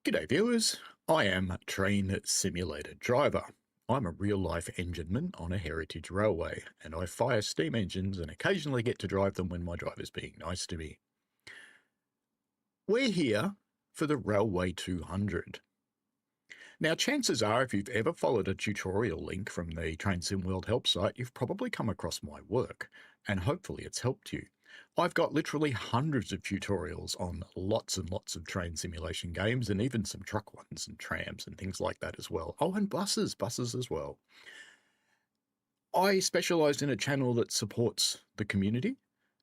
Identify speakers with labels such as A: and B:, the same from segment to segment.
A: G'day viewers, I am Train Simulator Driver. I'm a real-life engineman on a heritage railway, and I fire steam engines and occasionally get to drive them when my driver's being nice to me. We're here for the Railway 200. Now, chances are if you've ever followed a tutorial link from the Train Sim World help site, you've probably come across my work, and hopefully it's helped you. I've got literally hundreds of tutorials on lots and lots of train simulation games, and even some truck ones and trams and things like that as well. Oh, and buses as well. I specialised in a channel that supports the community,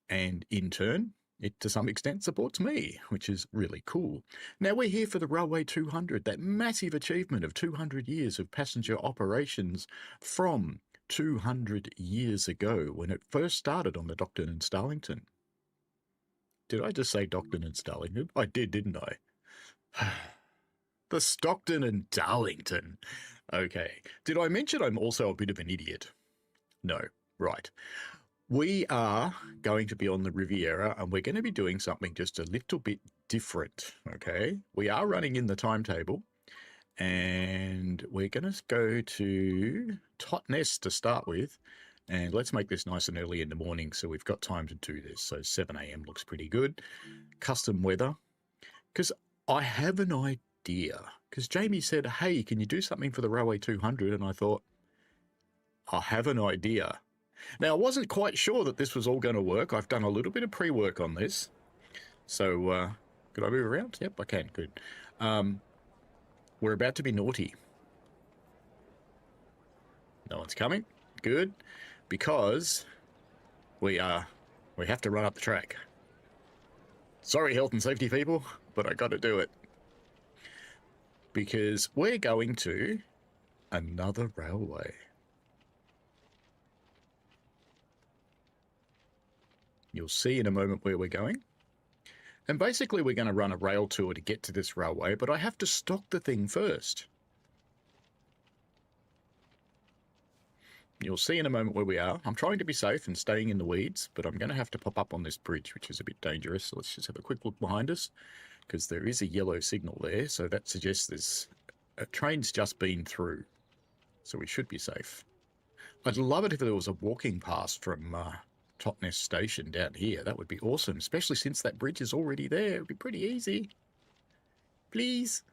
A: and in turn, it to some extent supports me, which is really cool. Now we're here for the Railway 200, that massive achievement of 200 years of passenger operations from 200 years ago when it first started on the Stockton and Starlington. Did I just say Stockton and Starlington? I did, didn't I? The Stockton and Darlington. Okay. Did I mention I'm also a bit of an idiot? No. Right. We are going to be on the Riviera, and we're going to be doing something just a little bit different, okay? We are running in the timetable, and we're going to go to Totnes to start with, and let's make this nice and early in the morning so we've got time to do this. So 7 a.m. looks pretty good. Custom weather, because I have an idea, because Jamie said, hey, can you do something for the Railway 200? And I thought, I have an idea. Now, I wasn't quite sure that this was all going to work. I've done a little bit of pre-work on this. So, could I move around? Yep, I can. Good. We're about to be naughty. No one's coming. Good. Because we have to run up the track. Sorry, health and safety people, but I got to do it. Because we're going to another railway. You'll see in a moment where we're going. And basically we're going to run a rail tour to get to this railway, but I have to stock the thing first. You'll see in a moment where we are. I'm trying to be safe and staying in the weeds, but I'm going to have to pop up on this bridge, which is a bit dangerous. So let's just have a quick look behind us, because there is a yellow signal there. So that suggests there's a train's just been through. So we should be safe. I'd love it if there was a walking path from Totnes Station down here. That would be awesome, especially since that bridge is already there. It would be pretty easy. Please.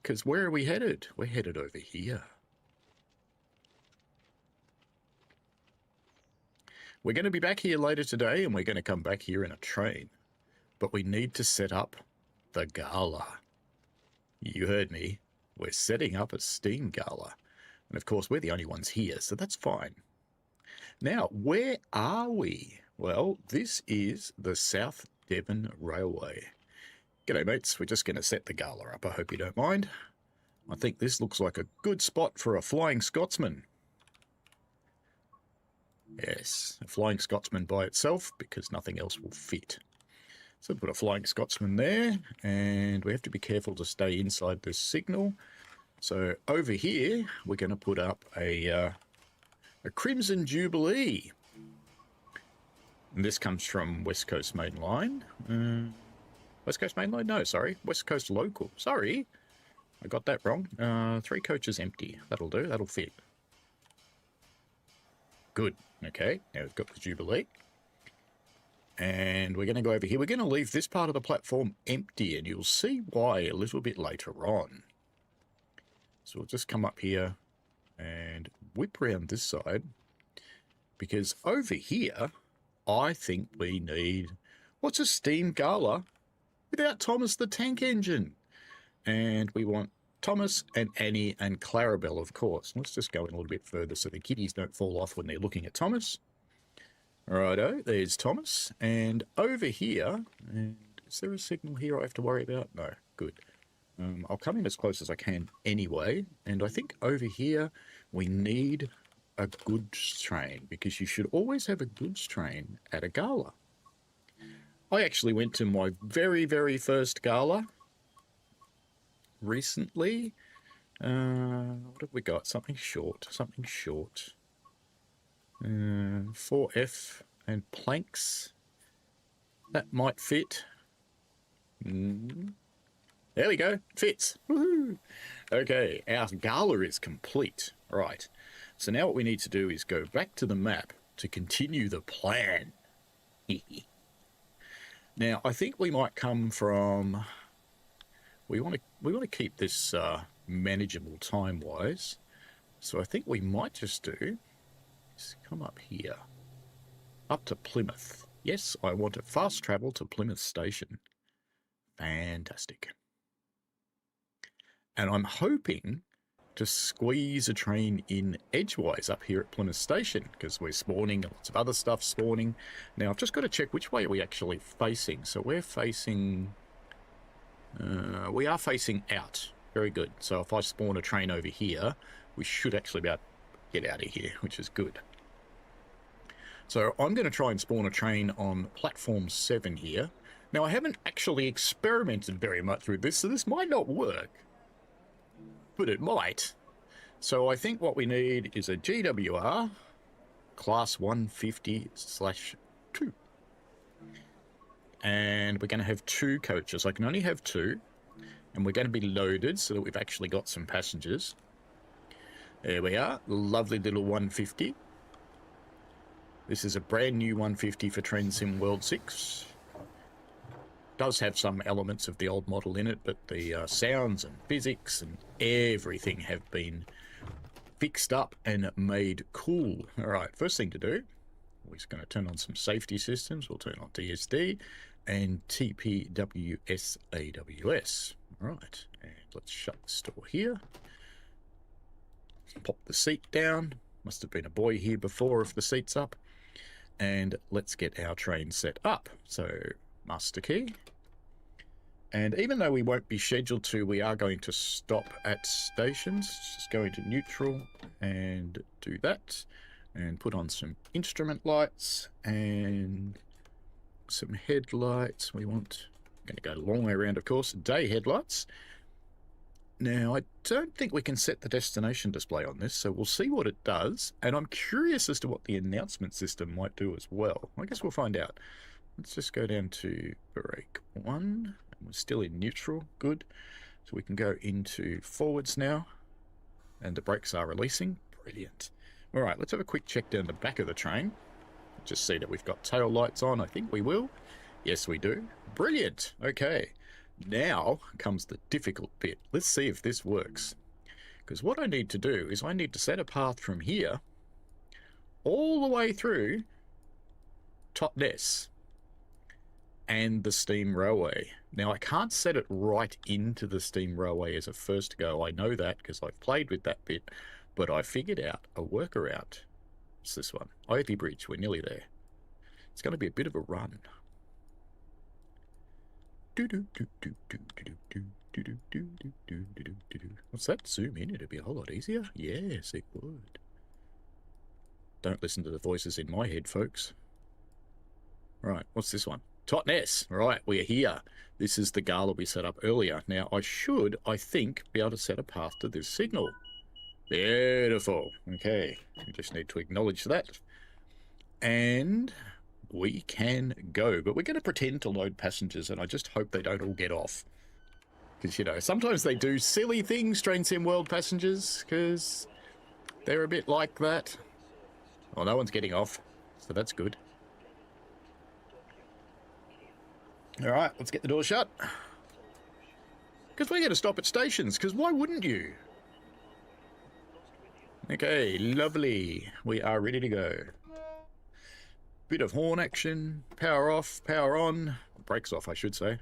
A: Because where are we headed? We're headed over here. We're going to be back here later today, and we're going to come back here in a train. But we need to set up the gala. You heard me. We're setting up a steam gala. And of course, we're the only ones here, so that's fine. Now, where are we? Well, this is the South Devon Railway. G'day, mates. We're just going to set the gala up. I hope you don't mind. I think this looks like a good spot for a Flying Scotsman. Yes, a Flying Scotsman by itself, because nothing else will fit. So put a Flying Scotsman there, and we have to be careful to stay inside this signal. So over here, we're going to put up a Crimson Jubilee. And this comes from West Coast Main Line. West Coast Main Line? No, sorry. West Coast Local. Sorry. I got that wrong. 3 coaches empty. That'll do. That'll fit. Good. Okay. Now we've got the Jubilee. And we're going to go over here. We're going to leave this part of the platform empty, and you'll see why a little bit later on. So we'll just come up here and whip around this side, because over here, I think we need, what's a steam gala without Thomas the Tank Engine? And we want Thomas and Annie and Clarabelle, of course. Let's just go in a little bit further so the kiddies don't fall off when they're looking at Thomas. Righto, there's Thomas. And over here, and is there a signal here I have to worry about? No, good. I'll come in as close as I can anyway, and I think over here we need a goods train, because you should always have a goods train at a gala. I actually went to my very, very first gala recently. What have we got? Something short, 4F and planks. That might fit. There we go. Fits. Woohoo! Okay, our gala is complete. Right. So now what we need to do is go back to the map to continue the plan. Now, I think we might come from... We want to keep this manageable time-wise. So I think we might just do is come up here. Up to Plymouth. Yes, I want to fast travel to Plymouth Station. Fantastic. And I'm hoping to squeeze a train in edgewise up here at Plymouth Station, because we're spawning, lots of other stuff spawning. Now, I've just got to check which way are we actually facing. So we're facing... we are facing out. Very good. So if I spawn a train over here, we should actually be able to get out of here, which is good. So I'm going to try and spawn a train on platform 7 here. Now, I haven't actually experimented very much with this, so this might not work. But it might. So I think what we need is a GWR class 150/2. And we're going to have 2 coaches. I can only have 2. And we're going to be loaded so that we've actually got some passengers. There we are. Lovely little 150. This is a brand new 150 for Train Sim World 6. Does have some elements of the old model in it, but the sounds and physics and everything have been fixed up and made cool. All right, first thing to do, we're just going to turn on some safety systems. We'll turn on DSD and TPWS-AWS. All right, and let's shut this door here. Pop the seat down. Must have been a boy here before if the seat's up. And let's get our train set up. So, master key. And even though we won't be scheduled to, we are going to stop at stations. Just go into neutral and do that. And put on some instrument lights and some headlights. We want, going to go a long way around, of course, day headlights. Now, I don't think we can set the destination display on this, so we'll see what it does. And I'm curious as to what the announcement system might do as well. I guess we'll find out. Let's just go down to brake 1. And we're still in neutral. Good. So we can go into forwards now. And the brakes are releasing. Brilliant. All right, let's have a quick check down the back of the train. Just see that we've got tail lights on. I think we will. Yes, we do. Brilliant. Okay. Now comes the difficult bit. Let's see if this works. Because what I need to do is I need to set a path from here all the way through Totnes and the steam railway. Now, I can't set it right into the steam railway as a first go. I know that because I've played with that bit, but I figured out a workaround. What's this one? Ivy Bridge. We're nearly there. It's going to be a bit of a run. What's that? Zoom in, it'd be a whole lot easier. Yes, it would. Don't listen to the voices in my head, folks. Right, what's this one? Totnes. Right, we're here. This is the gala we set up earlier. Now, I should, I think, be able to set a path to this signal. Beautiful. Okay, we just need to acknowledge that. And we can go, but we're going to pretend to load passengers, and I just hope they don't all get off. Because, you know, sometimes they do silly things, Train Sim World passengers, because they're a bit like that. Well, no one's getting off, so that's good. All right, let's get the door shut. Because we're going to stop at stations, because why wouldn't you? Okay, lovely. We are ready to go. Bit of horn action, power off, power on, brakes off I should say.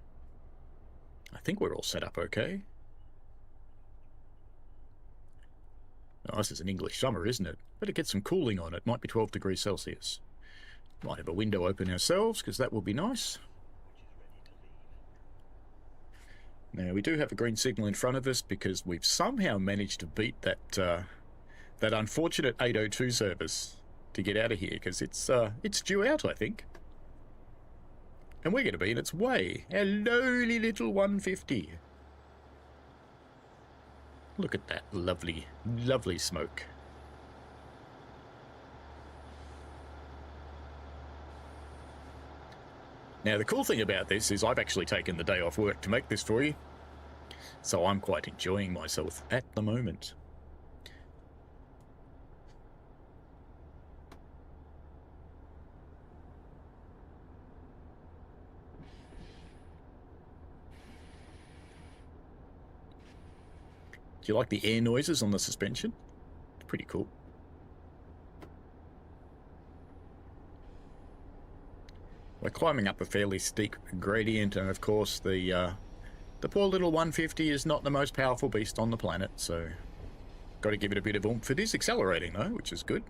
A: I think we're all set up okay. Oh, this is an English summer, isn't it? Better get some cooling on it, might be 12 degrees Celsius. Might have a window open ourselves, because that would be nice. Now, we do have a green signal in front of us, because we've somehow managed to beat that, that unfortunate 802 service to get out of here, because it's due out, I think. And we're going to be in its way. Our lowly little 150. Look at that lovely, lovely smoke. Now, the cool thing about this is I've actually taken the day off work to make this for you. So I'm quite enjoying myself at the moment. Do you like the air noises on the suspension? It's pretty cool. We're climbing up a fairly steep gradient, and of course the poor little 150 is not the most powerful beast on the planet, so got to give it a bit of oomph. It is accelerating though, which is good.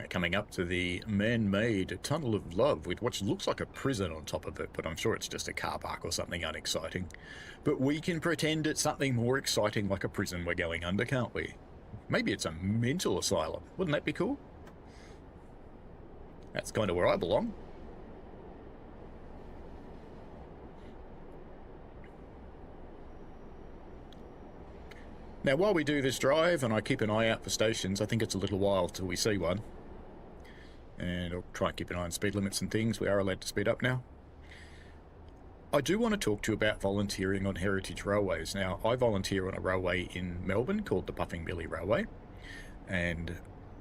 A: Coming up to the man-made Tunnel of Love with what looks like a prison on top of it, but I'm sure it's just a car park or something unexciting. But we can pretend it's something more exciting like a prison we're going under, can't we? Maybe it's a mental asylum. Wouldn't that be cool? That's kind of where I belong. Now, while we do this drive, and I keep an eye out for stations, I think it's a little while till we see one. And I'll try and keep an eye on speed limits and things. We are allowed to speed up now. I do want to talk to you about volunteering on heritage railways. Now, I volunteer on a railway in Melbourne called the Puffing Billy Railway. And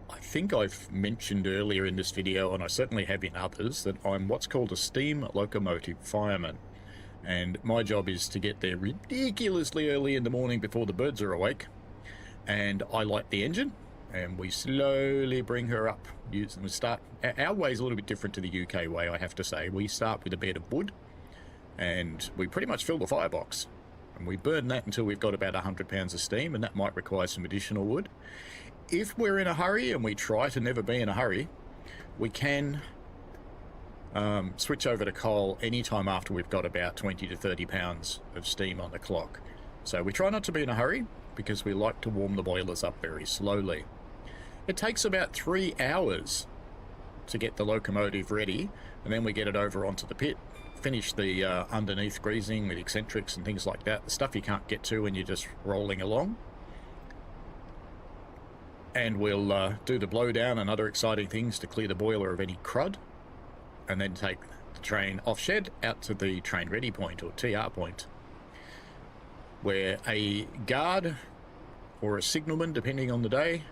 A: I think I've mentioned earlier in this video, and I certainly have in others, that I'm what's called a steam locomotive fireman. And my job is to get there ridiculously early in the morning before the birds are awake. And I light the engine, and we slowly bring her up. We start. Our way is a little bit different to the UK way, I have to say. We start with a bed of wood, and we pretty much fill the firebox. And we burn that until we've got about 100 pounds of steam, and that might require some additional wood. If we're in a hurry, and we try to never be in a hurry, we can switch over to coal anytime after we've got about 20 to 30 pounds of steam on the clock. So we try not to be in a hurry, because we like to warm the boilers up very slowly. It takes about 3 hours to get the locomotive ready, and then we get it over onto the pit, finish the underneath greasing with eccentrics and things like that, the stuff you can't get to when you're just rolling along. And we'll do the blowdown and other exciting things to clear the boiler of any crud, and then take the train off shed out to the train ready point, or TR point, where a guard or a signalman, depending on the day,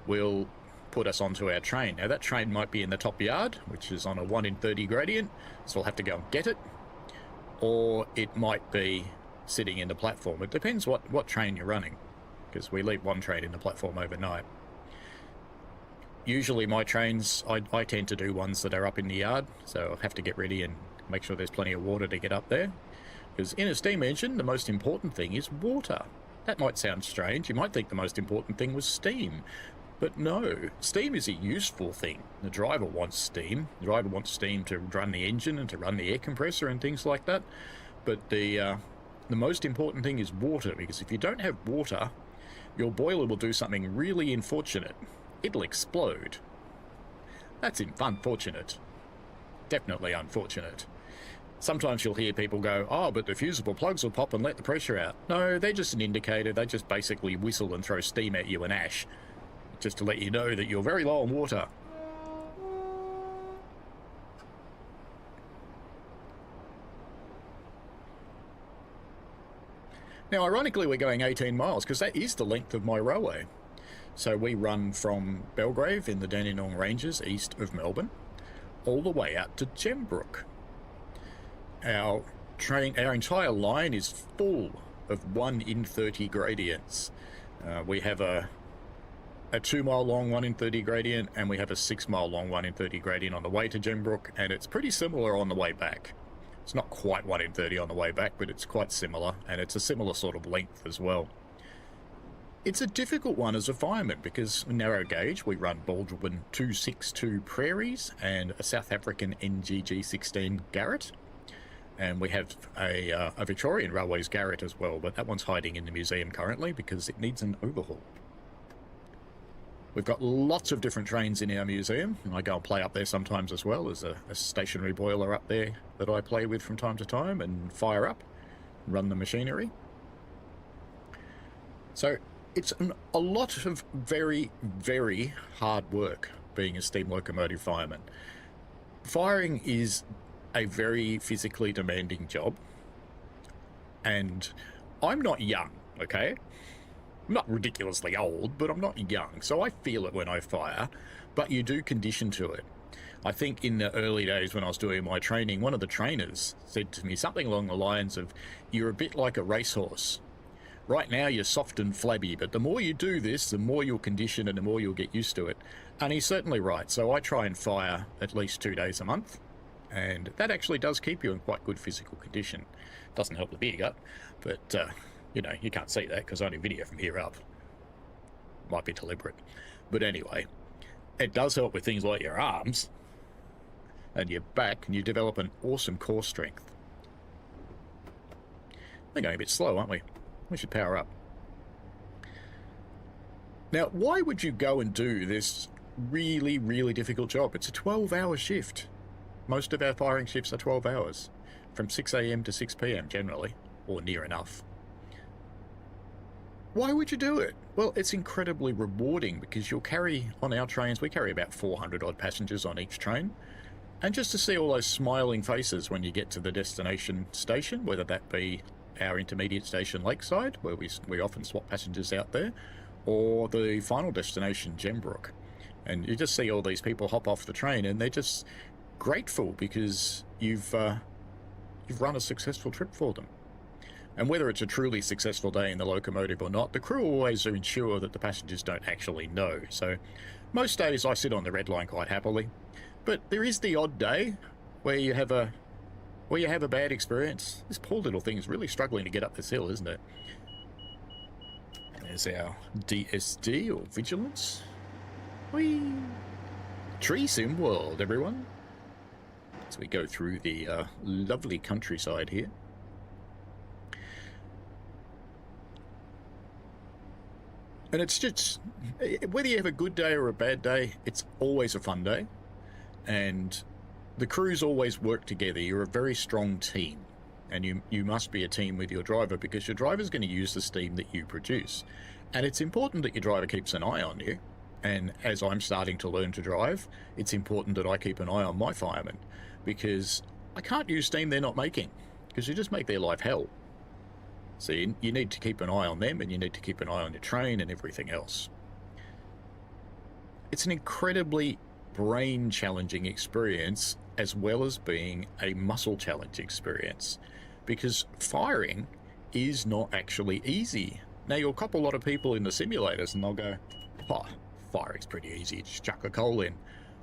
A: will put us onto our train. Now, that train might be in the top yard, which is on a 1 in 30 gradient, so we'll have to go and get it, or it might be sitting in the platform. It depends what train you're running, because we leave one train in the platform overnight. Usually my trains, I tend to do ones that are up in the yard, so I have to get ready and make sure there's plenty of water to get up there. Because in a steam engine, the most important thing is water. That might sound strange. You might think the most important thing was steam. But no, steam is a useful thing. The driver wants steam. The driver wants steam to run the engine and to run the air compressor and things like that. But the most important thing is water, because if you don't have water, your boiler will do something really unfortunate. It'll explode. That's unfortunate. Definitely unfortunate. Sometimes you'll hear people go, oh, but the fusible plugs will pop and let the pressure out. No, they're just an indicator. They just basically whistle and throw steam at you and ash, just to let you know that you're very low on water. Now, ironically, we're going 18 miles, because that is the length of my railway. So we run from Belgrave in the Dandenong Ranges, east of Melbourne, all the way out to Gembrook. Our entire line is full of 1 in 30 gradients. We have a 2 mile long 1 in 30 gradient, and we have a 6 mile long 1 in 30 gradient on the way to Gembrook, and it's pretty similar on the way back. It's not quite 1 in 30 on the way back, but it's quite similar, and it's a similar sort of length as well. It's a difficult one as a fireman, because narrow gauge, we run Baldwin 262 Prairies and a South African NGG16 Garrett. And we have a Victorian Railways Garrett as well, but that one's hiding in the museum currently because it needs an overhaul. We've got lots of different trains in our museum, and I go and play up there sometimes as well. There's a stationary boiler up there that I play with from time to time and fire up, run the machinery. So it's a lot of very, very hard work, being a steam locomotive fireman. Firing is a very physically demanding job, and I'm not young, okay? I'm not ridiculously old, but I'm not young, so I feel it when I fire, but you do condition to it. I think in the early days when I was doing my training, one of the trainers said to me something along the lines of, "You're a bit like a racehorse. Right now you're soft and flabby, but the more you do this, the more you'll condition and the more you'll get used to it." And he's certainly right. So I try and fire at least 2 days a month, and that actually does keep you in quite good physical condition. Doesn't help the beer gut, but you know, you can't see that because I only video from here up. Might be deliberate. But anyway, it does help with things like your arms and your back, and you develop an awesome core strength. We're going a bit slow, aren't we? We should power up. Now, why would you go and do this really, really difficult job? It's a 12-hour shift. Most of our firing shifts are 12 hours, from 6 AM to 6 PM generally, or near enough. Why would you do it? Well, it's incredibly rewarding because you'll carry, on our trains, we carry about 400 odd passengers on each train. And just to see all those smiling faces when you get to the destination station, whether that be our intermediate station Lakeside, where we often swap passengers out there, or the final destination Gembrook. And you just see all these people hop off the train and they're just grateful because you've run a successful trip for them. And whether it's a truly successful day in the locomotive or not, the crew always ensure that the passengers don't actually know. So most days I sit on the red line quite happily, but there is the odd day where you have a bad experience. This poor little thing is really struggling to get up this hill, isn't it? There's our DSD, or Vigilance. Whee! Tree Sim World, everyone. As we go through the lovely countryside here. And it's just, whether you have a good day or a bad day, it's always a fun day. And the crews always work together. You're a very strong team. And you must be a team with your driver because your driver's going to use the steam that you produce. And it's important that your driver keeps an eye on you. And as I'm starting to learn to drive, it's important that I keep an eye on my firemen because I can't use steam they're not making because you just make their life hell. So you need to keep an eye on them and you need to keep an eye on your train and everything else. It's an incredibly brain-challenging experience as well as being a muscle-challenge experience because firing is not actually easy. Now, you'll cop a lot of people in the simulators and they'll go, "Oh, firing's pretty easy, just chuck a coal in."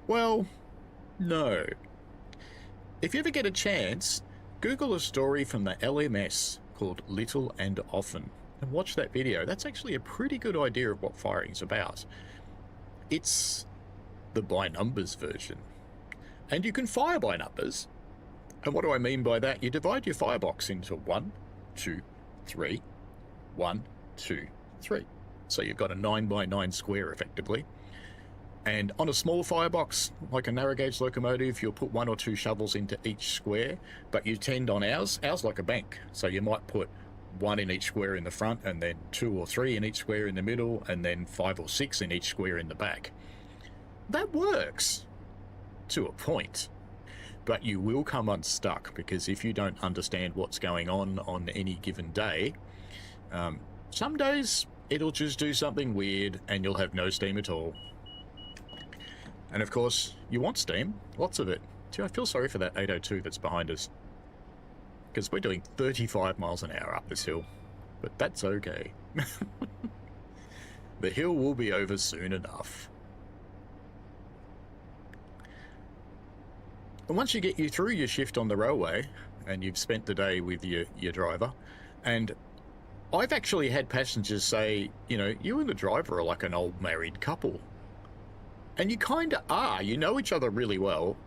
A: Well, no. If you ever get a chance, Google a story from the LMS called Little and Often and watch that video. That's actually a pretty good idea of what firing's about. It's the by numbers version. And you can fire by numbers. And what do I mean by that? You divide your firebox into 1, 2, 3, 1, 2, 3. So you've got a 9 by 9 square effectively. And on a small firebox, like a narrow gauge locomotive, you'll put 1 or 2 shovels into each square, but you tend on ours like a bank. So you might put 1 in each square in the front, and then 2 or 3 in each square in the middle, and then 5 or 6 in each square in the back. That works to a point, but you will come unstuck because if you don't understand what's going on any given day, some days it'll just do something weird and you'll have no steam at all. And of course, you want steam, lots of it. Gee, I feel sorry for that 802 that's behind us because we're doing 35 miles an hour up this hill, but that's okay. The hill will be over soon enough. And once you get you through your shift on the railway and you've spent the day with your driver, and I've actually had passengers say, you know, you and the driver are like an old married couple. And you kind of are. You know each other really well,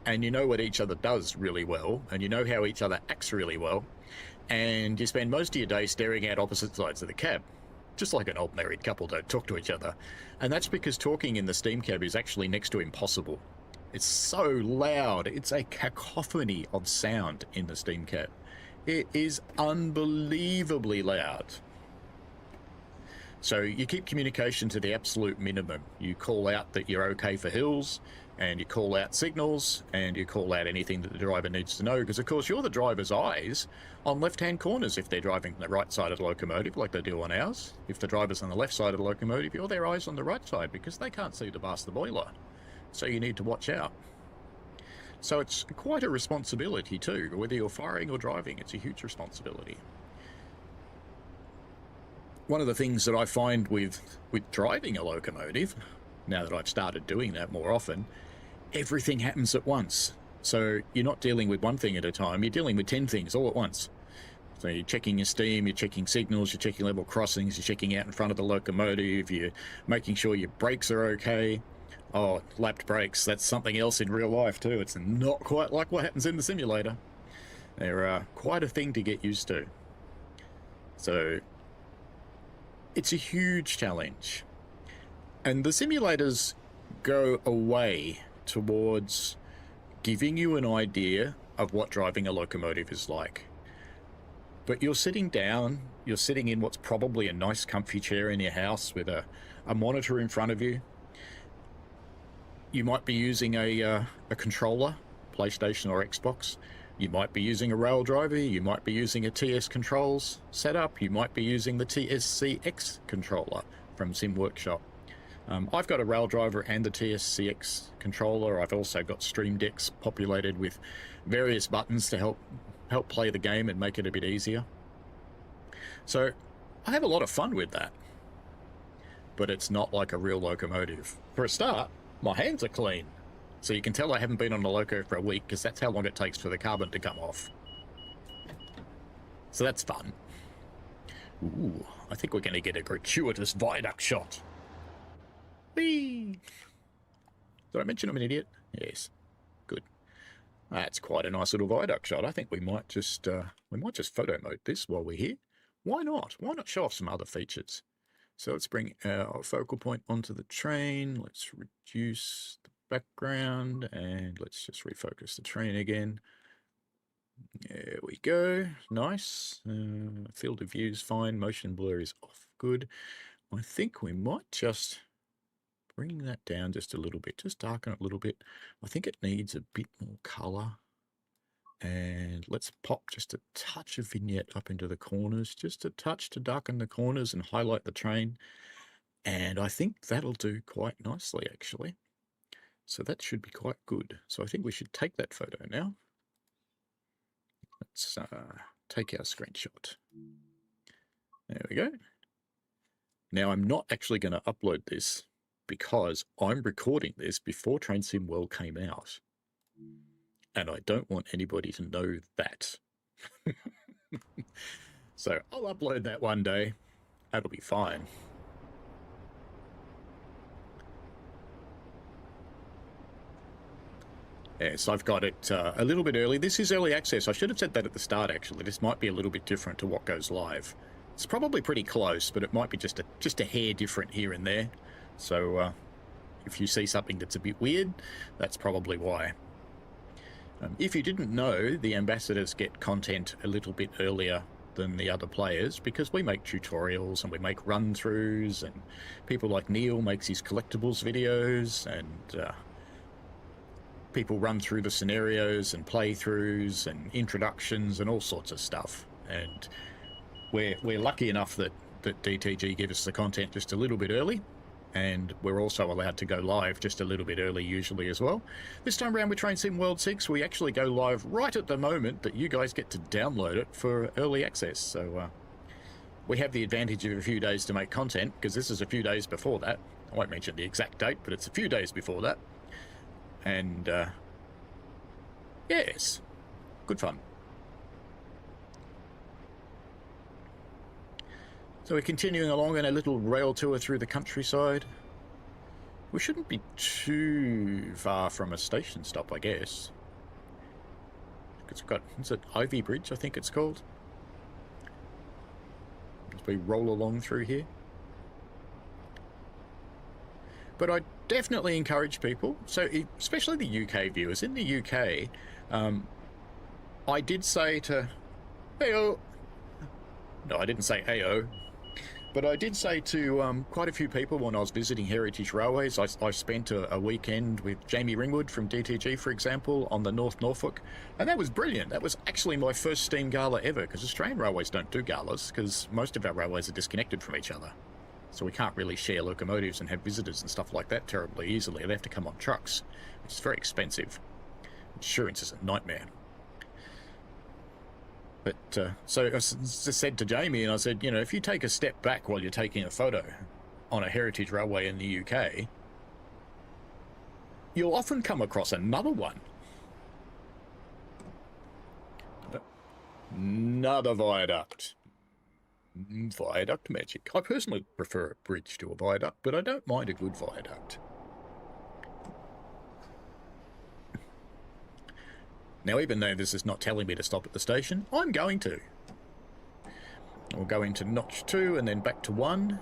A: and you know what each other does really well, and you know how each other acts really well, and you spend most of your day staring at opposite sides of the cab. Just like an old married couple don't talk to each other. And that's because talking in the steam cab is actually next to impossible. It's so loud. It's a cacophony of sound in the steam cab. It is unbelievably loud. So you keep communication to the absolute minimum. You call out that you're okay for hills, and you call out signals, and you call out anything that the driver needs to know, because of course you're the driver's eyes on left-hand corners if they're driving the right side of the locomotive like they do on ours. If the driver's on the left side of the locomotive, you're their eyes on the right side because they can't see to pass the boiler. So you need to watch out. So it's quite a responsibility too, whether you're firing or driving, it's a huge responsibility. One of the things that I find with driving a locomotive, now that I've started doing that more often, everything happens at once. So you're not dealing with one thing at a time, you're dealing with 10 things all at once. So you're checking your steam, you're checking signals, you're checking level crossings, you're checking out in front of the locomotive, you're making sure your brakes are okay. Oh, lapped brakes, that's something else in real life too. It's not quite like what happens in the simulator. They're quite a thing to get used to. So it's a huge challenge. And the simulators go away towards giving you an idea of what driving a locomotive is like. But you're sitting down, you're sitting in what's probably a nice comfy chair in your house with a monitor in front of you. You might be using a controller, PlayStation or Xbox. You might be using a rail driver, you might be using a TS controls setup, you might be using the TSC6 controller from Sim Workshop. I've got a rail driver and the TSC6 controller. I've also got Stream Decks populated with various buttons to help play the game and make it a bit easier. So I have a lot of fun with that. But it's not like a real locomotive. For a start, my hands are clean. So you can tell I haven't been on a loco for a week because that's how long it takes for the carbon to come off. So that's fun. Ooh, I think we're going to get a gratuitous viaduct shot. Whee! Did I mention I'm an idiot? Yes. Good. That's quite a nice little viaduct shot. I think we might just photo mode this while we're here. Why not? Why not show off some other features? So let's bring our focal point onto the train. Let's reduce the background and let's just refocus the train again. There we go. Nice. Field of view is fine. Motion blur is off. Good. I think we might just bring that down just a little bit. Just darken it a little bit. I think it needs a bit more color. And let's pop just a touch of vignette up into the corners. Just a touch to darken the corners and highlight the train. And I think that'll do quite nicely, actually. So that should be quite good. So I think we should take that photo now. Let's take our screenshot. There we go. Now I'm not actually going to upload this because I'm recording this before Train Sim World came out. And I don't want anybody to know that. So I'll upload that one day. That'll be fine. Yes, I've got it a little bit early. This is early access. I should have said that at the start, actually. This might be a little bit different to what goes live. It's probably pretty close, but it might be just a hair different here and there. So if you see something that's a bit weird, that's probably why. If you didn't know, the ambassadors get content a little bit earlier than the other players because we make tutorials and we make run-throughs, and people like Neil makes his collectibles videos, and people run through the scenarios and playthroughs and introductions and all sorts of stuff. And we're lucky enough that DTG give us the content just a little bit early. And we're also allowed to go live just a little bit early usually as well. This time around with Train Sim World 6, we actually go live right at the moment that you guys get to download it for early access. So we have the advantage of a few days to make content because this is a few days before that. I won't mention the exact date, but it's a few days before that. And yes, good fun. So we're continuing along in a little rail tour through the countryside. We shouldn't be too far from a station stop, I guess. It's got, is it Ivy Bridge, I think it's called? As we roll along through here. But I definitely encourage people, so especially the UK viewers, in the UK, I did say to, heyo. No, I didn't say heyo. But I did say to quite a few people when I was visiting Heritage Railways, I spent a weekend with Jamie Ringwood from DTG, for example, on the North Norfolk, and that was brilliant. That was actually my first steam gala ever, because Australian railways don't do galas, because most of our railways are disconnected from each other. So we can't really share locomotives and have visitors and stuff like that terribly easily. They have to come on trucks, which is very expensive. Insurance is a nightmare. But so I said to Jamie, and I said, you know, if you take a step back while you're taking a photo on a heritage railway in the UK, you'll often come across another one. Another viaduct. Viaduct magic. I personally prefer a bridge to a viaduct, but I don't mind a good viaduct. Now, even though this is not telling me to stop at the station, I'm going to. We'll go into notch 2 and then back to 1.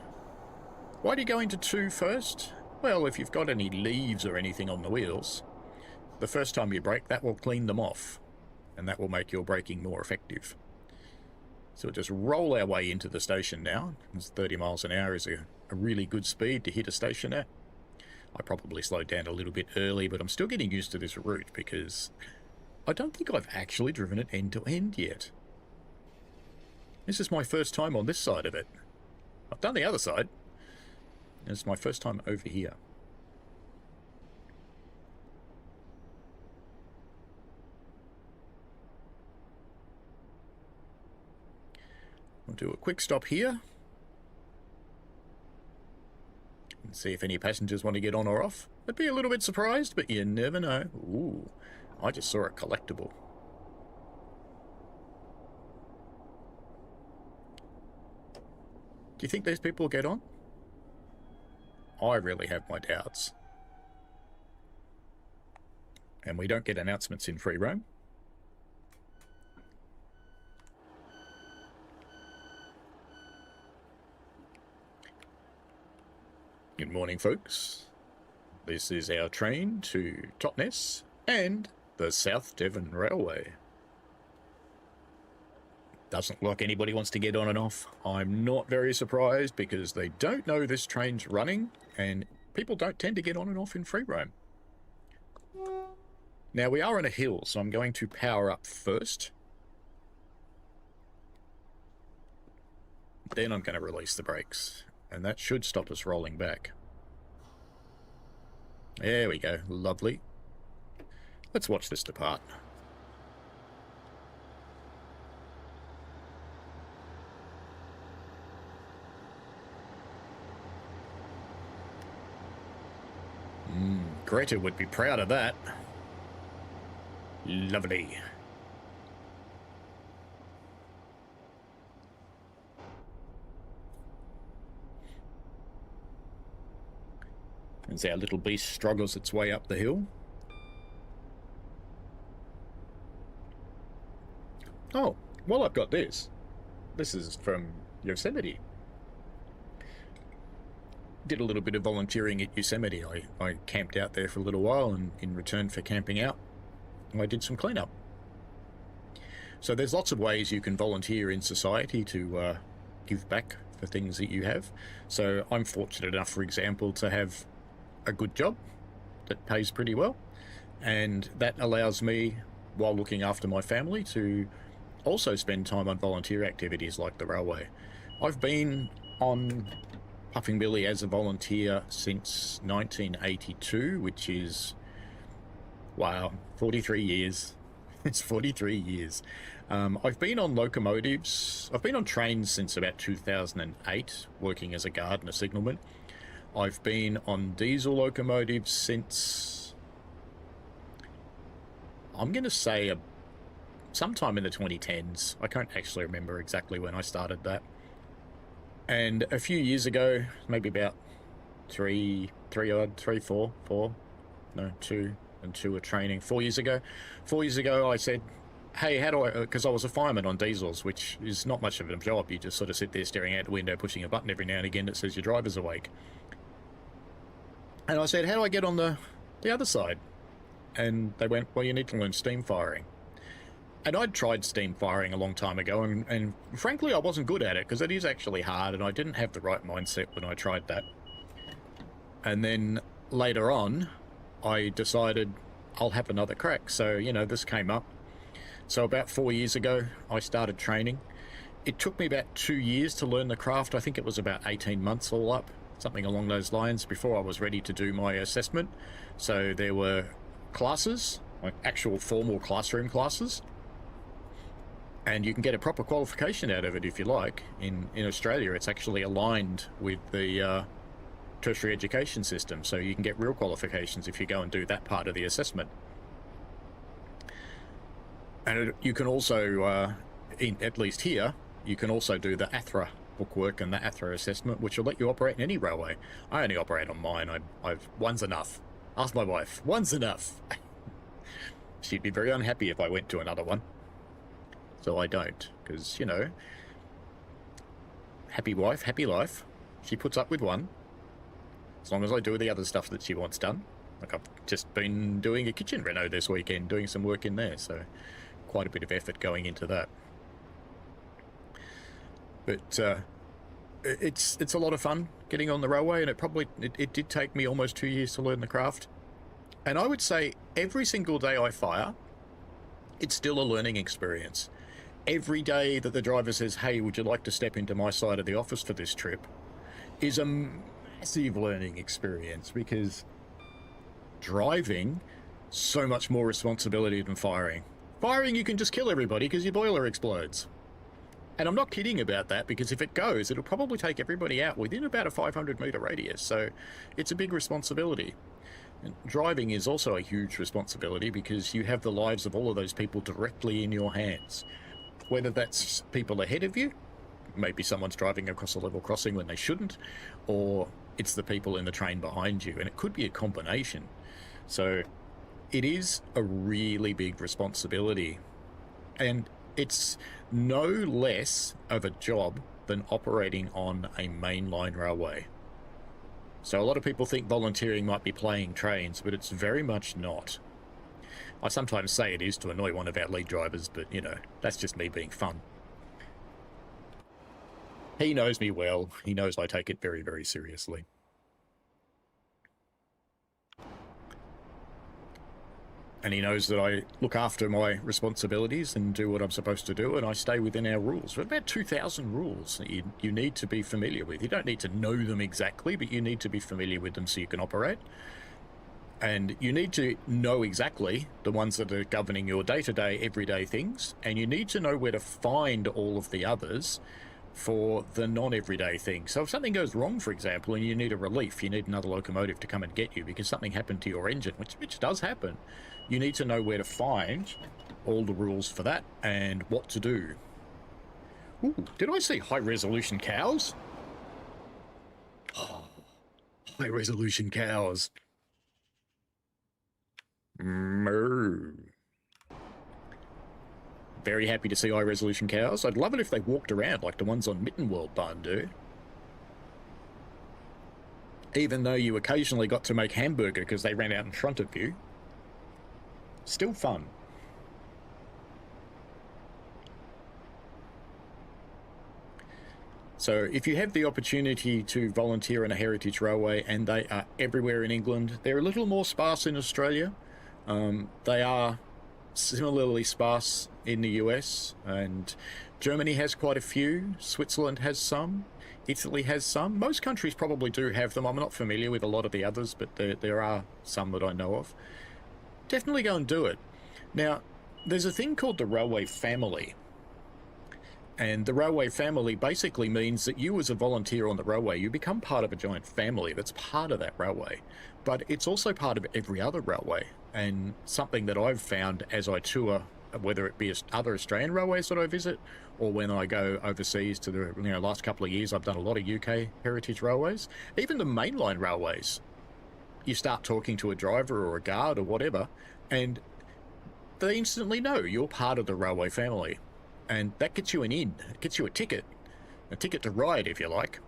A: Why do you go into 2 first? Well, if you've got any leaves or anything on the wheels, the first time you brake, that will clean them off, and that will make your braking more effective. So we'll just roll our way into the station now. 30 miles an hour is a really good speed to hit a station at. I probably slowed down a little bit early, but I'm still getting used to this route because I don't think I've actually driven it end to end yet. This is my first time on this side of it. I've done the other side. It's my first time over here. We'll do a quick stop here and see if any passengers want to get on or off. I'd be a little bit surprised, but you never know. Ooh, I just saw a collectible. Do you think these people will get on? I really have my doubts. And we don't get announcements in free roam. Good morning, folks. This is our train to Totnes and the South Devon Railway. Doesn't look like anybody wants to get on and off. I'm not very surprised because they don't know this train's running and people don't tend to get on and off in free roam. Now we are on a hill, so I'm going to power up first. Then I'm going to release the brakes. And that should stop us rolling back. There we go. Lovely. Let's watch this depart. Greta would be proud of that. Lovely. As our little beast struggles its way up the hill. Oh, well, I've got this. This is from Yosemite. Did a little bit of volunteering at Yosemite. I camped out there for a little while, and in return for camping out, I did some cleanup. So there's lots of ways you can volunteer in society to give back for things that you have. So I'm fortunate enough, for example, to have a good job that pays pretty well, and that allows me, while looking after my family, to also spend time on volunteer activities like the railway. I've been on Puffing Billy as a volunteer since 1982, which is, wow, 43 years. It's 43 years. I've been on locomotives. I've been on trains since about 2008, working as a guard and a signalman. I've been on diesel locomotives since, I'm going to say, sometime in the 2010s. I can't actually remember exactly when I started that. And a few years ago, maybe about 2 and 2 are training. 4 years ago, I said, hey, how do I, because I was a fireman on diesels, which is not much of a job. You just sort of sit there staring out the window, pushing a button every now and again that says your driver's awake. And I said, how do I get on the other side? And they went, well, you need to learn steam firing. And I'd tried steam firing a long time ago, and frankly, I wasn't good at it because it is actually hard, and I didn't have the right mindset when I tried that. And then later on, I decided I'll have another crack. So, you know, this came up. So about 4 years ago, I started training. It took me about 2 years to learn the craft. I think it was about 18 months all up, something along those lines, before I was ready to do my assessment. So there were classes, like actual formal classroom classes, and you can get a proper qualification out of it if you like. In Australia, it's actually aligned with the tertiary education system, so you can get real qualifications if you go and do that part of the assessment. And you can also, at least here, you can also do the ATHRA bookwork and the ATHRA assessment, which will let you operate in any railway. I only operate on mine. One's enough. Ask my wife. One's enough. She'd be very unhappy if I went to another one. So I don't, because, you know, happy wife, happy life. She puts up with one, as long as I do the other stuff that she wants done. Like, I've just been doing a kitchen reno this weekend, doing some work in there, so quite a bit of effort going into that. But it's a lot of fun getting on the railway, and it did take me almost 2 years to learn the craft. And I would say every single day I fire, it's still a learning experience. Every day that the driver says, hey, would you like to step into my side of the office for this trip, is a massive learning experience, because driving, so much more responsibility than firing. Firing, you can just kill everybody because your boiler explodes. And I'm not kidding about that, because if it goes, it'll probably take everybody out within about a 500-meter radius. So it's a big responsibility. And driving is also a huge responsibility, because you have the lives of all of those people directly in your hands. Whether that's people ahead of you, maybe someone's driving across a level crossing when they shouldn't, or it's the people in the train behind you, and it could be a combination. So it is a really big responsibility, and it's no less of a job than operating on a mainline railway. So a lot of people think volunteering might be playing trains, but it's very much not. I sometimes say it is to annoy one of our lead drivers, but, you know, that's just me being fun. He knows me well. He knows I take it very, very seriously. And he knows that I look after my responsibilities and do what I'm supposed to do, and I stay within our rules. We're about 2,000 rules that you need to be familiar with. You don't need to know them exactly, but you need to be familiar with them so you can operate. And you need to know exactly the ones that are governing your day-to-day, everyday things, and you need to know where to find all of the others for the non-everyday things. So if something goes wrong, for example, and you need a relief, you need another locomotive to come and get you because something happened to your engine, which does happen, you need to know where to find all the rules for that and what to do. Ooh, did I see high-resolution cows? Oh, high-resolution cows. Moo. Very happy to see high-resolution cows. I'd love it if they walked around like the ones on Mitten World Barn do. Even though you occasionally got to make hamburger because they ran out in front of you. Still fun. So if you have the opportunity to volunteer in a heritage railway, and they are everywhere in England, they're a little more sparse in Australia. They are similarly sparse in the US, and Germany has quite a few, Switzerland has some, Italy has some. Most countries probably do have them. I'm not familiar with a lot of the others, but there are some that I know of. Definitely go and do it. Now, there's a thing called the railway family. And the railway family basically means that you as a volunteer on the railway, you become part of a giant family that's part of that railway. But it's also part of every other railway. And something that I've found as I tour, whether it be other Australian railways that I visit, or when I go overseas to the last couple of years, I've done a lot of UK heritage railways, even the mainline railways. You start talking to a driver or a guard or whatever, and they instantly know you're part of the railway family. And that gets you an in, it gets you a ticket to ride if you like.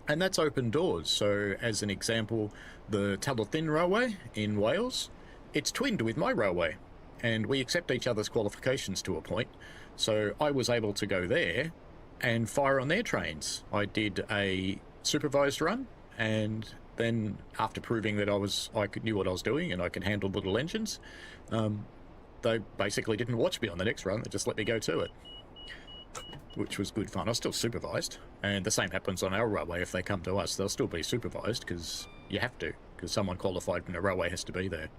A: And that's open doors. So as an example, the Tallaght Railway in Wales, it's twinned with my railway. and we accept each other's qualifications to a point. So I was able to go there and fire on their trains. I did a supervised run, and then after proving that I knew what I was doing and I could handle little engines, they basically didn't watch me on the next run. They just let me go to it, which was good fun. I was still supervised, and the same happens on our railway. If they come to us, they'll still be supervised, because you have to, because someone qualified from the railway has to be there.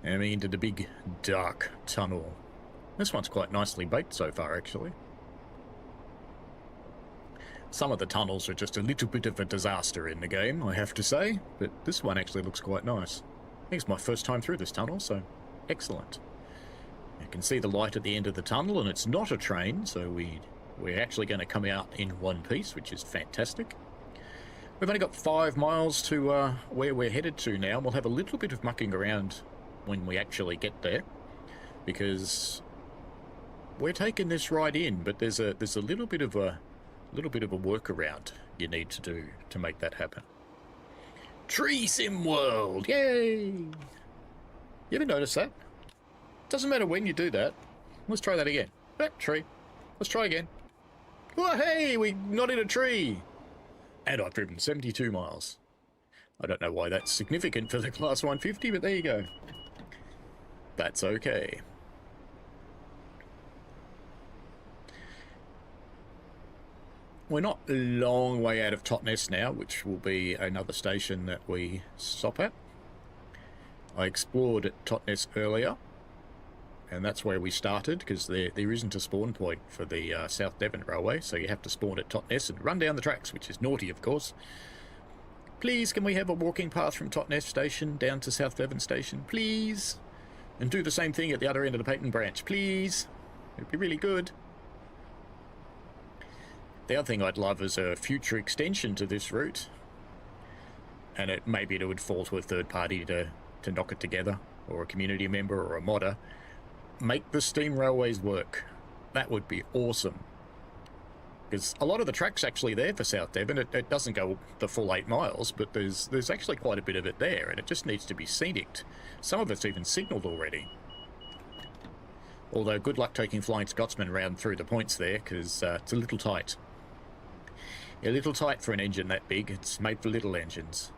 A: And we into the big dark tunnel. This one's quite nicely baked so far, actually. Some of the tunnels are just a little bit of a disaster in the game, I have to say, but this one actually looks quite nice. I think it's my first time through this tunnel, so excellent. You can see the light at the end of the tunnel, and it's not a train, so we're actually going to come out in one piece, which is fantastic. We've only got 5 miles to where we're headed to now. We'll have a little bit of mucking around when we actually get there, because we're taking this right in, but there's a little bit of a workaround you need to do to make that happen. Tree Sim World, yay! You ever notice that? Doesn't matter when you do that. Let's try that again. Tree. Let's try again. Oh, hey, we're not in a tree. And I've driven 72 miles. I don't know why that's significant for the Class 150, but there you go. That's okay. We're not a long way out of Totnes now, which will be another station that we stop at. I explored at Totnes earlier, and that's where we started, because there isn't a spawn point for the South Devon Railway, so you have to spawn at Totnes and run down the tracks, which is naughty, of course. Please, can we have a walking path from Totnes Station down to South Devon Station, please? And do the same thing at the other end of the Peyton branch, please? It'd be really good. The other thing I'd love is a future extension to this route, and maybe it would fall to a third party to knock it together, or a community member or a modder. Make the steam railways work. That would be awesome. Because a lot of the track's actually there for South Devon. It doesn't go the full 8 miles, but there's actually quite a bit of it there, and it just needs to be scenicked. Some of it's even signalled already. Although good luck taking Flying Scotsman round through the points there, because it's a little tight. A little tight for an engine that big. It's made for little engines.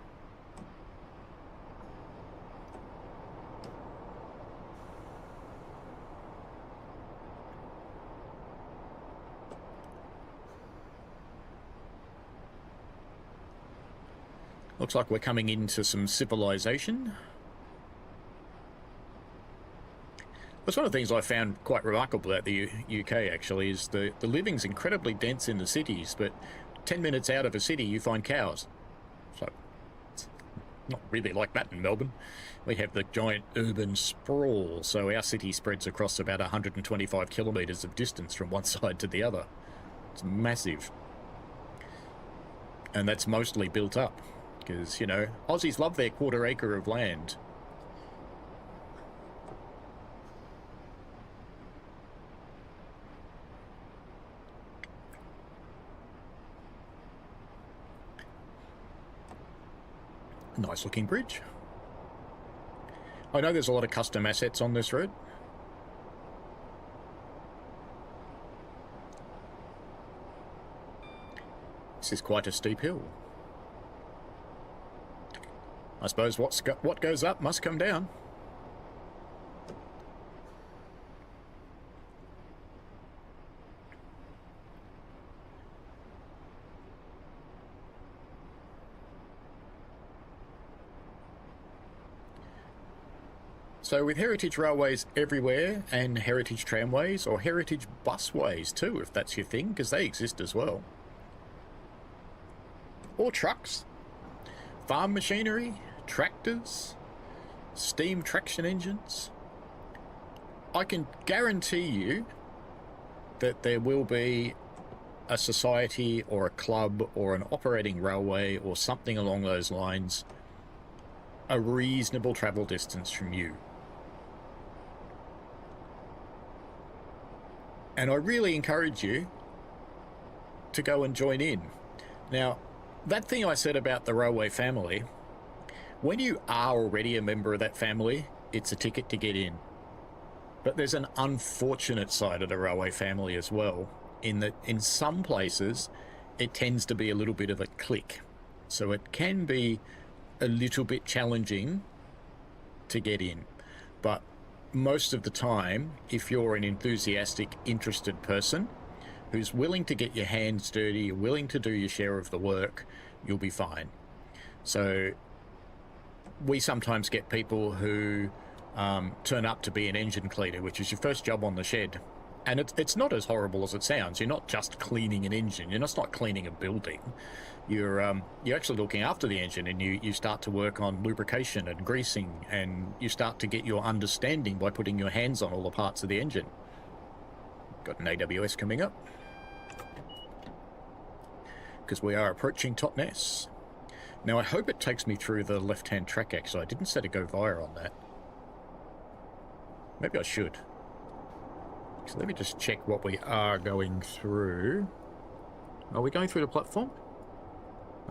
A: Looks like we're coming into some civilization. That's one of the things I found quite remarkable about the UK, actually, is the living's incredibly dense in the cities, but 10 minutes out of a city you find cows. So it's not really like that in Melbourne. We have the giant urban sprawl, so our city spreads across about 125 kilometres of distance from one side to the other. It's massive. And that's mostly built up, because, you know, Aussies love their quarter acre of land. Nice looking bridge. I know there's a lot of custom assets on this road. This is quite a steep hill. I suppose what goes up must come down. So with heritage railways everywhere, and heritage tramways, or heritage busways too, if that's your thing, because they exist as well. Or trucks, farm machinery, tractors, steam traction engines. I can guarantee you that there will be a society or a club or an operating railway or something along those lines a reasonable travel distance from you. And I really encourage you to go and join in. Now, that thing I said about the railway family, When you are already a member of that family, it's a ticket to get in. But there's an unfortunate side of the railway family as well, in that in some places it tends to be a little bit of a clique. So it can be a little bit challenging to get in. But most of the time, if you're an enthusiastic, interested person who's willing to get your hands dirty, willing to do your share of the work, you'll be fine. So we sometimes get people who turn up to be an engine cleaner, which is your first job on the shed. And it's not as horrible as it sounds. You're not just cleaning an engine. You're just not cleaning a building. You're actually looking after the engine, and you start to work on lubrication and greasing, and you start to get your understanding by putting your hands on all the parts of the engine. Got an AWS coming up, because we are approaching Totnes. Now, I hope it takes me through the left-hand track, actually. I didn't set a go via on that. Maybe I should. So let me just check what we are going through. Are we going through the platform?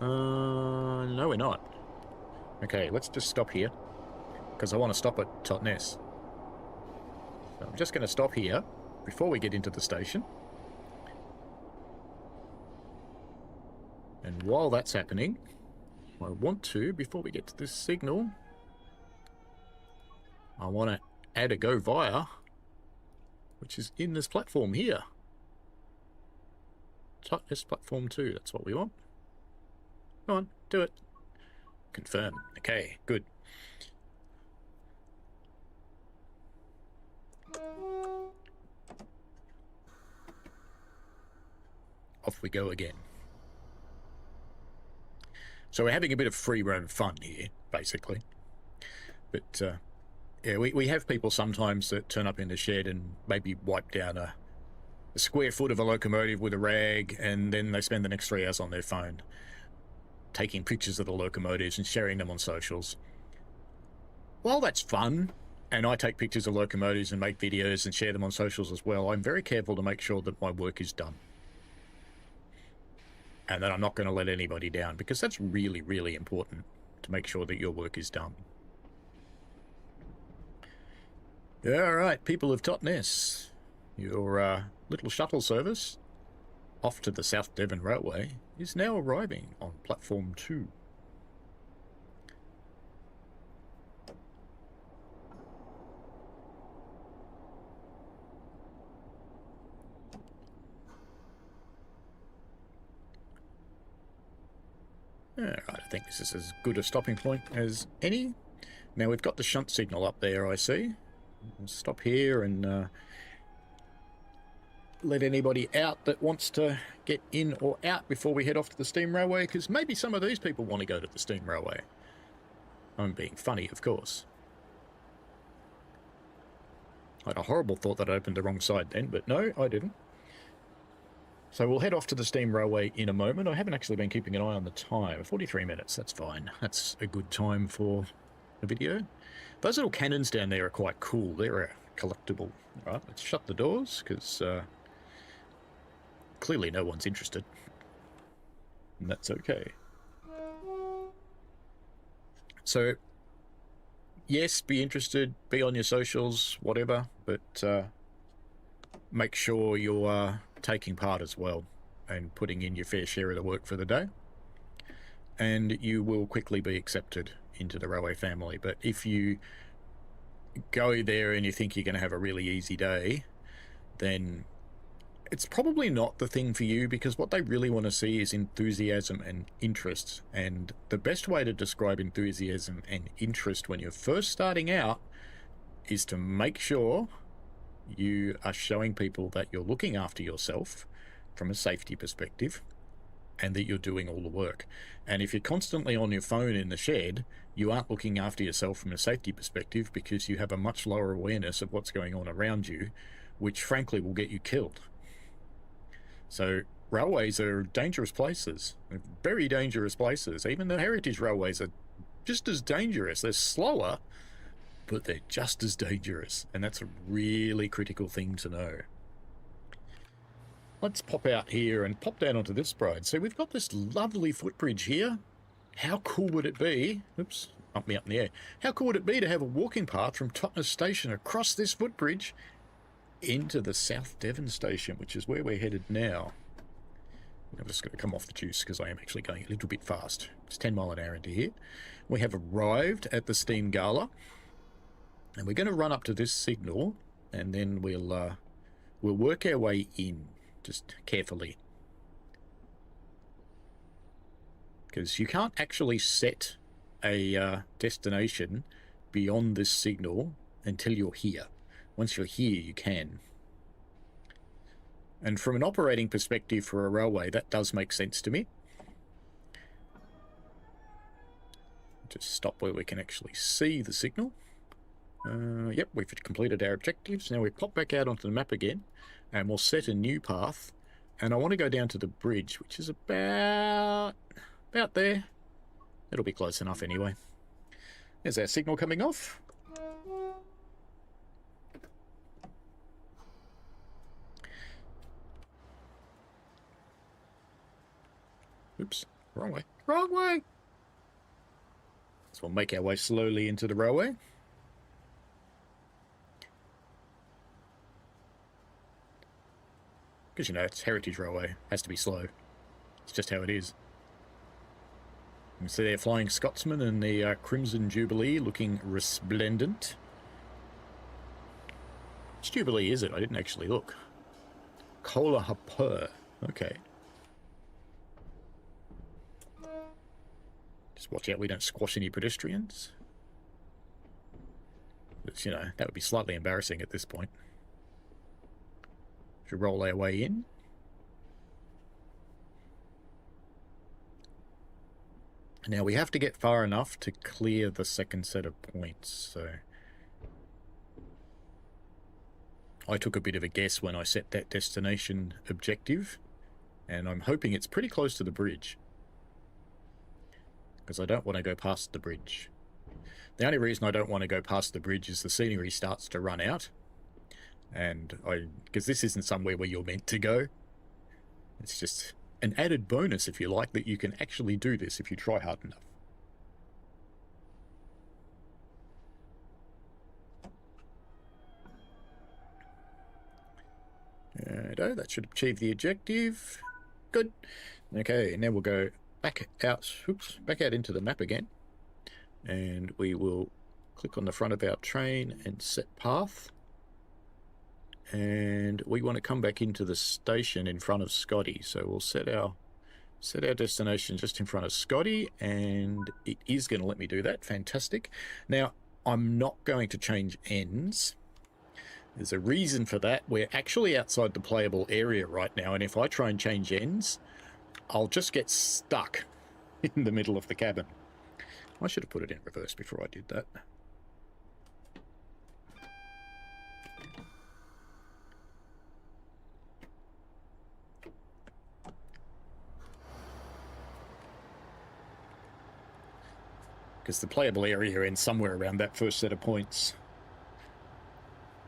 A: No, we're not. Okay, let's just stop here, because I want to stop at Totnes. So I'm just going to stop here before we get into the station. And while that's happening, I want to, before we get to this signal, I want to add a go via, which is in this platform here. Totnes platform 2, that's what we want. Come on, do it. Confirm. Okay, good. Off we go again. So we're having a bit of free roam fun here, basically. But yeah, we have people sometimes that turn up in the shed and maybe wipe down a square foot of a locomotive with a rag, and then they spend the next 3 hours on their phone taking pictures of the locomotives and sharing them on socials. While that's fun, and I take pictures of locomotives and make videos and share them on socials as well, I'm very careful to make sure that my work is done. And that I'm not going to let anybody down, because that's really, really important, to make sure that your work is done. All right, people of Totnes, your little shuttle service off to the South Devon Railway is now arriving on platform 2. All right, I think this is as good a stopping point as any. Now we've got the shunt signal up there, I see. We'll stop here and let anybody out that wants to get in or out before we head off to the steam railway, because maybe some of these people want to go to the steam railway. I'm being funny, of course. I had a horrible thought that I opened the wrong side then, but no, I didn't. So we'll head off to the steam railway in a moment. I haven't actually been keeping an eye on the time. 43 minutes, that's fine. That's a good time for a video. Those little cannons down there are quite cool. They're a collectible. All right, let's shut the doors, because clearly no one's interested. And that's okay. So, yes, be interested, be on your socials, whatever, but make sure you're taking part as well and putting in your fair share of the work for the day. And you will quickly be accepted into the railway family. But if you go there and you think you're going to have a really easy day, then it's probably not the thing for you, because what they really want to see is enthusiasm and interest. And the best way to describe enthusiasm and interest when you're first starting out is to make sure you are showing people that you're looking after yourself from a safety perspective, and that you're doing all the work. And if you're constantly on your phone in the shed, you aren't looking after yourself from a safety perspective, because you have a much lower awareness of what's going on around you, which frankly will get you killed. So railways are dangerous places. They're very dangerous places. Even the heritage railways are just as dangerous. They're slower, but they're just as dangerous. And that's a really critical thing to know. Let's pop out here and pop down onto this ride. So we've got this lovely footbridge here. How cool would it be? Oops, up in the air. How cool would it be to have a walking path from Totnes Station across this footbridge into the South Devon Station, which is where we're headed now. I'm just going to come off the juice because I am actually going a little bit fast. It's 10 mile an hour into here. We have arrived at the steam gala, and we're going to run up to this signal, and then we'll work our way in, just carefully. Because you can't actually set a destination beyond this signal until you're here. Once you're here, you can. And from an operating perspective for a railway, that does make sense to me. Just stop where we can actually see the signal. Yep, we've completed our objectives. Now we pop back out onto the map again, and we'll set a new path. And I want to go down to the bridge, which is about there. It'll be close enough anyway. There's our signal coming off. Oops, wrong way. Wrong way! So we'll make our way slowly into the railway. Because, you know, it's Heritage Railway. It has to be slow. It's just how it is. You can see there Flying Scotsman and the Crimson Jubilee looking resplendent. Which Jubilee is it? I didn't actually look. Cola Hapur. Okay. Just watch out we don't squash any pedestrians. But, you know, that would be slightly embarrassing at this point. Should roll our way in. Now we have to get far enough to clear the second set of points, so I took a bit of a guess when I set that destination objective, and I'm hoping it's pretty close to the bridge, because I don't want to go past the bridge. The only reason I don't want to go past the bridge is the scenery starts to run out, and because this isn't somewhere where you're meant to go. It's just an added bonus, if you like, that you can actually do this if you try hard enough. That should achieve the objective. Good. Okay, now we'll go back out, back out into the map again, and we will click on the front of our train and set path. And we want to come back into the station in front of Scotty, so we'll set our destination just in front of Scotty, and it is going to let me do that. Fantastic. Now I'm not going to change ends. There's a reason for that. We're actually outside the playable area right now, and if I try and change ends, I'll just get stuck in the middle of the cabin. I should have put it in reverse before I did that. Because the playable area ends somewhere around that first set of points.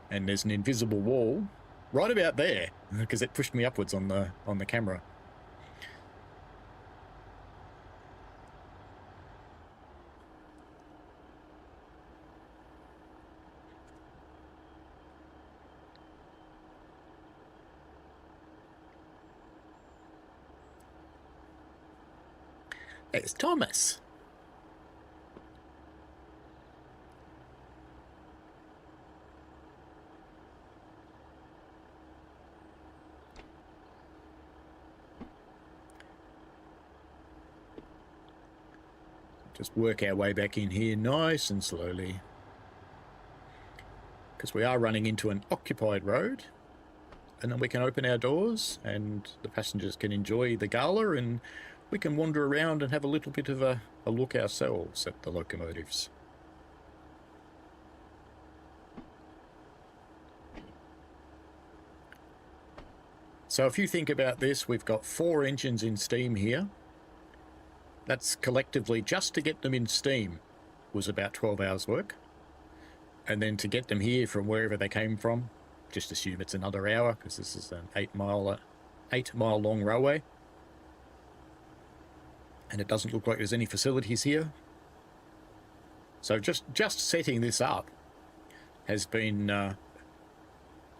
A: And there's an invisible wall right about there, because it pushed me upwards on the camera. There's Thomas. Just work our way back in here nice and slowly, because we are running into an occupied road, and then we can open our doors and the passengers can enjoy the gala, and we can wander around and have a little bit of a look ourselves at the locomotives. So if you think about this, we've got 4 engines in steam here. That's collectively, just to get them in steam was about 12 hours work. And then to get them here from wherever they came from, just assume it's another hour, because this is an 8 mile long railway. And it doesn't look like there's any facilities here. So just setting this up has been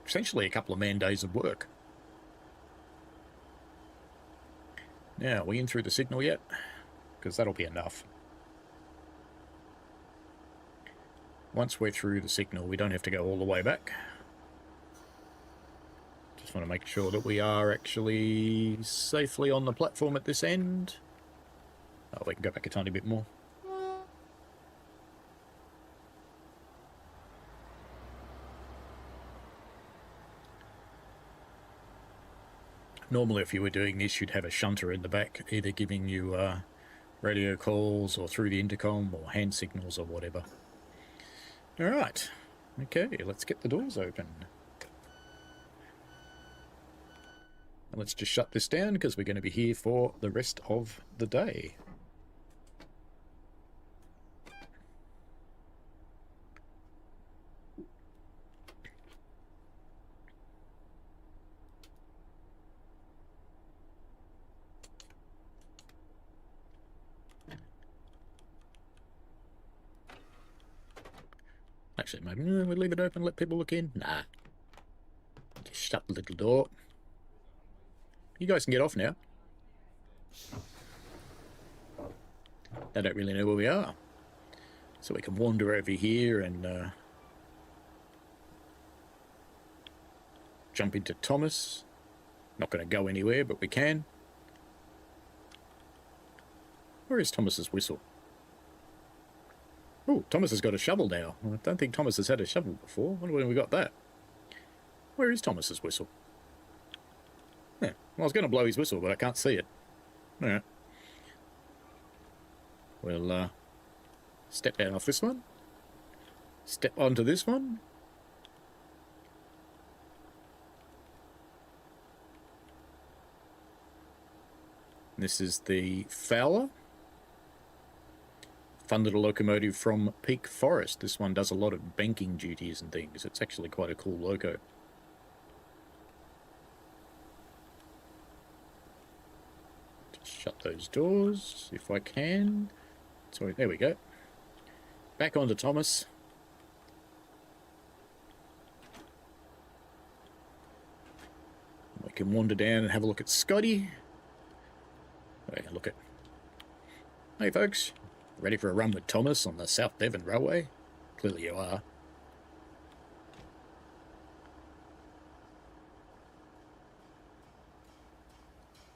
A: essentially a couple of man days of work. Now, are we in through the signal yet? Because that'll be enough. Once we're through the signal, we don't have to go all the way back. Just want to make sure that we are actually safely on the platform at this end. Oh, we can go back a tiny bit more. Normally, if you were doing this, you'd have a shunter in the back, either giving you radio calls or through the intercom or hand signals or whatever. All right. Okay, let's get the doors open. And let's just shut this down because we're going to be here for the rest of the day. Actually, maybe we'll leave it open, let people look in. Nah. Just shut the little door. You guys can get off now. They don't really know where we are. So we can wander over here and jump into Thomas. Not going to go anywhere, but we can. Where is Thomas's whistle? Oh, Thomas has got a shovel now. I don't think Thomas has had a shovel before. I wonder when we got that. Where is Thomas's whistle? Yeah, well, I was going to blow his whistle, but I can't see it. All right. We'll step down off this one. Step onto this one. This is the Fowler. Fun little locomotive from Peak Forest. This one does a lot of banking duties and things. It's actually quite a cool loco. Just shut those doors if I can. Sorry, there we go. Back onto Thomas. We can wander down and have a look at Scotty. Look at. Hey folks. Ready for a run with Thomas on the South Devon Railway? Clearly you are.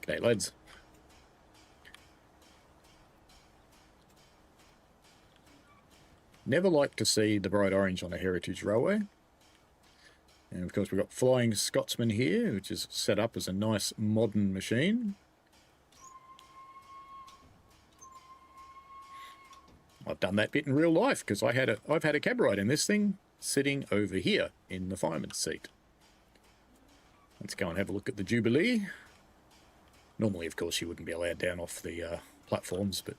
A: G'day, lads. Never like to see the bright orange on a heritage railway. And of course we've got Flying Scotsman here, which is set up as a nice modern machine. I've done that bit in real life because I've had a cab ride in this thing sitting over here in the fireman's seat. Let's go and have a look at the Jubilee. Normally, of course, you wouldn't be allowed down off the platforms, but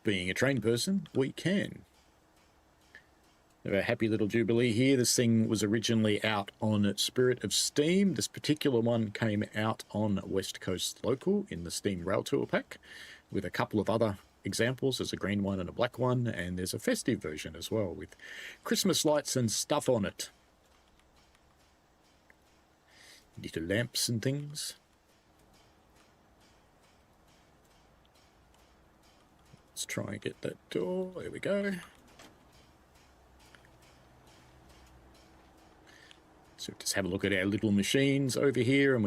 A: being a trained person, we can. We have a happy little Jubilee here. This thing was originally out on Spirit of Steam. This particular one came out on West Coast Local in the Steam Rail Tour pack with a couple of other examples. There's a green one and a black one, and there's a festive version as well with Christmas lights and stuff on it. Little lamps and things. Let's try and get that door. There we go. So just have a look at our little machines over here,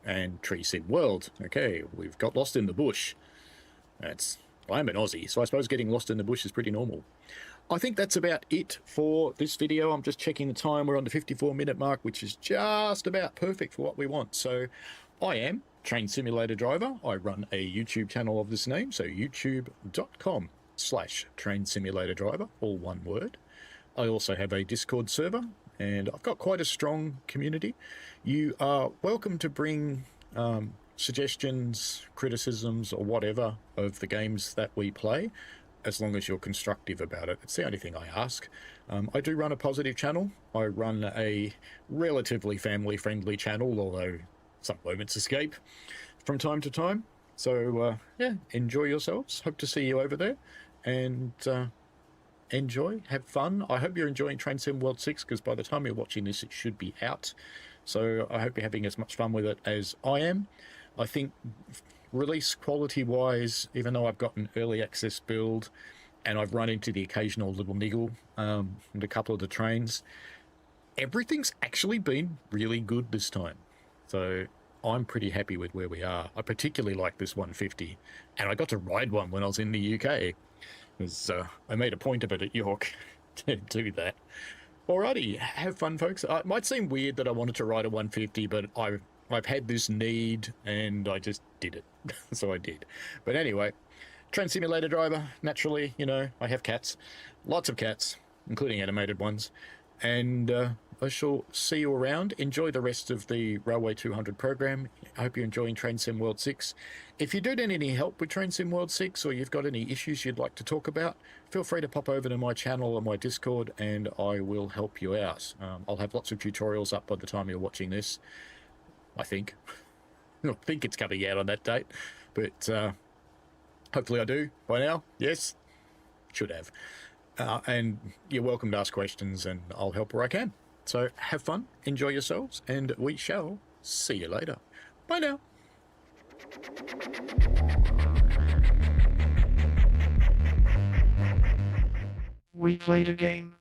A: and Tree Sim World. Okay, we've got lost in the bush. I'm an Aussie, so I suppose getting lost in the bush is pretty normal. I think that's about it for this video. I'm just checking the time. We're on the 54-minute mark, which is just about perfect for what we want. So I am Train Simulator Driver. I run a YouTube channel of this name, so youtube.com/Train Simulator Driver, all one word. I also have a Discord server, and I've got quite a strong community. You are welcome to bring suggestions, criticisms, or whatever of the games that we play, as long as you're constructive about it. It's the only thing I ask. I do run a positive channel. I run a relatively family-friendly channel, although some moments escape from time to time. So, yeah, enjoy yourselves. Hope to see you over there. And enjoy, have fun. I hope you're enjoying Train Sim World 6, because by the time you're watching this, it should be out. So I hope you're having as much fun with it as I am. I think release quality-wise, even though I've got an early access build and I've run into the occasional little niggle with a couple of the trains, everything's actually been really good this time. So I'm pretty happy with where we are. I particularly like this 150, and I got to ride one when I was in the UK. Because I made a point of it at York to do that. Alrighty, have fun, folks. It might seem weird that I wanted to ride a 150, but I've had this need, and I just did it. So I did. But anyway, Train Simulator driver, naturally, you know, I have cats. Lots of cats, including animated ones. And I shall see you around. Enjoy the rest of the Railway 200 program. I hope you're enjoying Train Sim World 6. If you do need any help with Train Sim World 6, or you've got any issues you'd like to talk about, feel free to pop over to my channel or my Discord, and I will help you out. I'll have lots of tutorials up by the time you're watching this, I think. I think it's coming out on that date, but hopefully I do by now. Yes, should have. And you're welcome to ask questions, and I'll help where I can. So have fun, enjoy yourselves, and we shall see you later. Bye now.
B: We played a game.